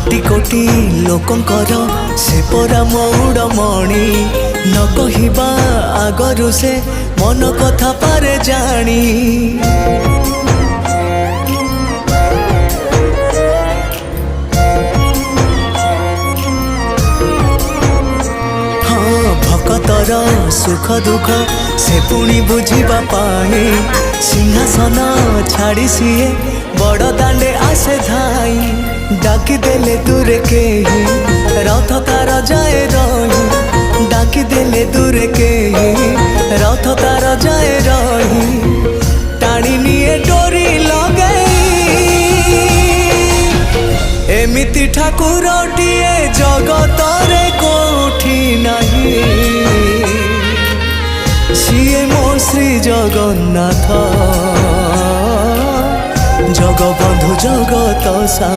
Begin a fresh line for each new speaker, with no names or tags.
कोटि कोटि लोकंकर से परा मौड़मणि न कहिबा आगरु से मन कथा पारे जानी। भक्तर सुख दुख से पुणी बुझिबा पाए सिंहासन छाड़ी सीए बड़ दांडे आसे धाई। डाकी देले दूर के ही रथ तार जाए रही। डाकी देले दूर के ही रथ तार जाए रही। टाणी निए डोरी लगई एमिति ठाकुरटिए जगतरे कोठी नहीं। सिए मो श्री जगन्नाथ जगबंधु जगत सा।